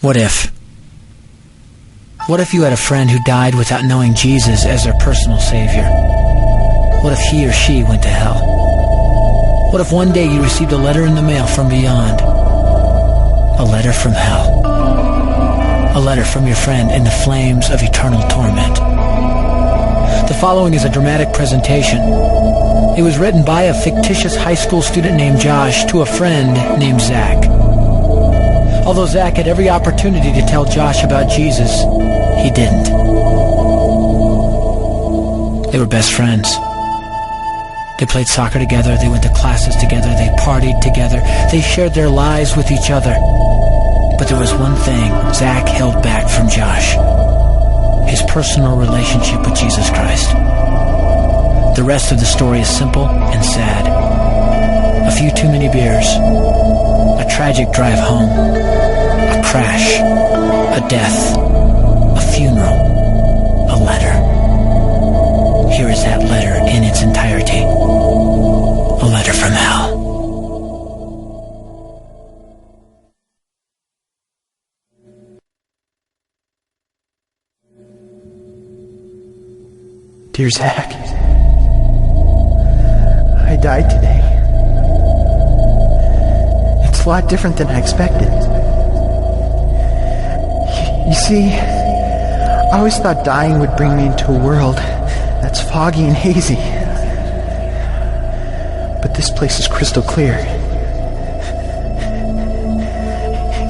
What if? What if you had a friend who died without knowing Jesus as their personal savior? What if he or she went to hell? What if one day you received a letter in the mail from beyond? A letter from hell. A letter from your friend in the flames of eternal torment. The following is a dramatic presentation. It was written by a fictitious high school student named Josh to a friend named Zach. Although Zach had every opportunity to tell Josh about Jesus, he didn't. They were best friends. They played soccer together, they went to classes together, they partied together, they shared their lives with each other. But there was one thing Zach held back from Josh: his personal relationship with Jesus Christ. The rest of the story is simple and sad. A few too many beers, a tragic drive home, a crash, a death, a funeral, a letter. Here is that letter in its entirety. A letter from hell. Dear Zach, I died today. It's a lot different than I expected. You see, I always thought dying would bring me into a world that's foggy and hazy. But this place is crystal clear.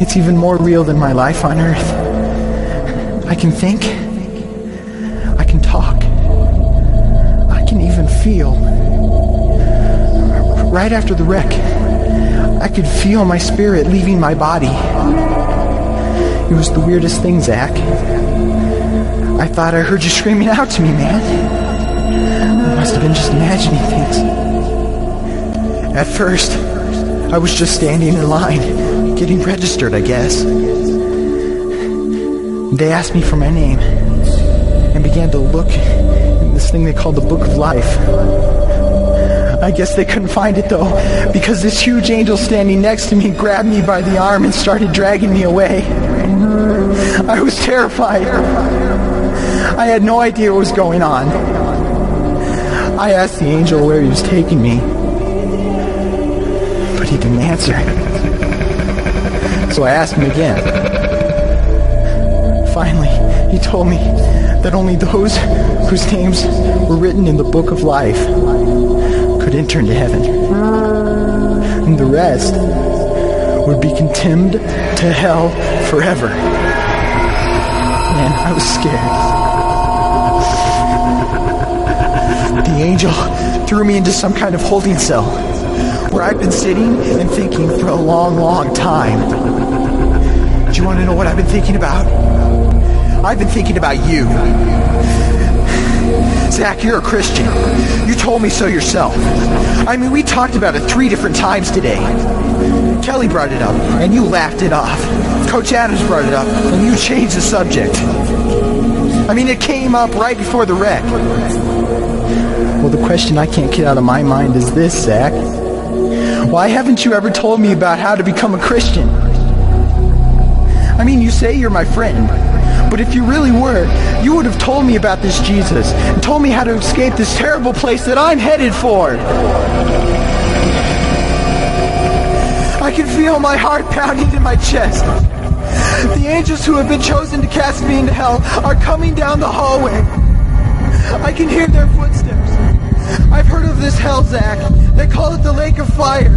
It's even more real than my life on Earth. I can think. I can talk. I can even feel. Right after the wreck, I could feel my spirit leaving my body. It was the weirdest thing, Zach. I thought I heard you screaming out to me, man. I must have been just imagining things. At first, I was just standing in line, getting registered, I guess. They asked me for my name and began to look in this thing they called the Book of Life. I guess they couldn't find it, though, because this huge angel standing next to me grabbed me by the arm and started dragging me away. I was terrified. I had no idea what was going on. I asked the angel where he was taking me, but he didn't answer. So I asked him again. Finally, he told me that only those whose names were written in the Book of Life could enter into heaven. And the rest would be condemned to hell forever. Man, I was scared. The angel threw me into some kind of holding cell where I've been sitting and thinking for a long, long time. Do you want to know what I've been thinking about? I've been thinking about you. Zach, you're a Christian. You told me so yourself. I mean, we talked about it 3 different times today. Kelly brought it up, and you laughed it off. Coach Adams brought it up, and you changed the subject. I mean, it came up right before the wreck. Well, the question I can't get out of my mind is this, Zach. Why haven't you ever told me about how to become a Christian? I mean, you say you're my friend, but if you really were, you would have told me about this Jesus and told me how to escape this terrible place that I'm headed for. I can feel my heart pounding in my chest. The angels who have been chosen to cast me into hell are coming down the hallway. I can hear their footsteps. I've heard of this hell, Zach. They call it the lake of fire.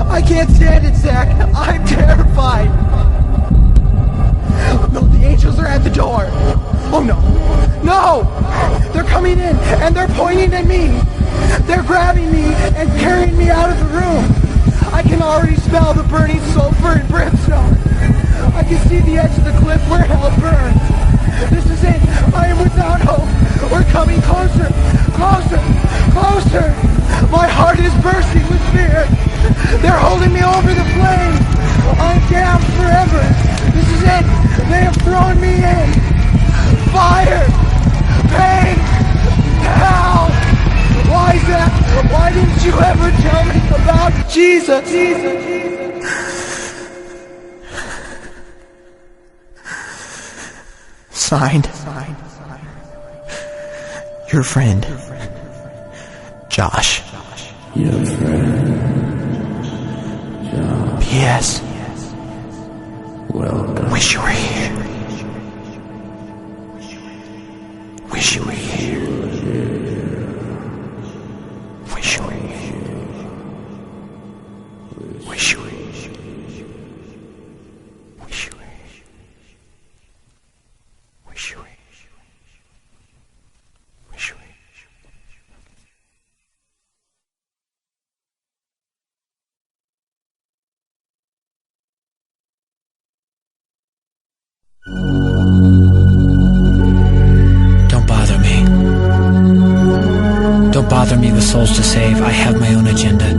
I can't stand it, Zach. I'm terrified. No, the angels are at the door. Oh no. No! They're coming in and they're pointing at me. They're grabbing me and carrying me out of the room. I can already smell the burning sulfur and brimstone. I can see the edge of the cliff where hell burns. This is it. I am without hope. We're coming closer. Closer. Closer. My heart is bursting with fear. They're holding me over the flames. I'm damned forever. This is it. They have thrown me in. Fire. Pain. Hell. Why is that? Why didn't you ever tell me about Jesus? Signed, your friend, Josh. Your friend, Josh. P.S. Welcome. Wish you were here. Wish you were here. Wish you were here. Wish you were here. Wish you were here. Wish you were here. Wish you were here. Don't bother me. Don't bother me with souls to save. I have my own agenda.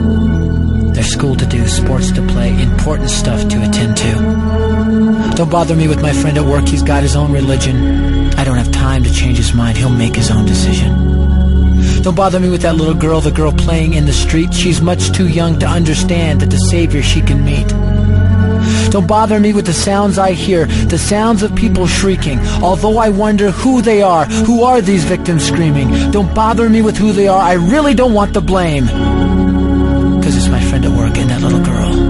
There's school to do, sports to play, important stuff to attend to. Don't bother me with my friend at work. He's got his own religion. I don't have time to change his mind. He'll make his own decision. Don't bother me with that little girl, the girl playing in the street. She's much too young to understand that the Savior she can meet. Don't bother me with the sounds I hear, the sounds of people shrieking, although I wonder who they are. Who are these victims screaming? Don't bother me with who they are. I really don't want the blame. 'Cause it's my friend at work and that little girl.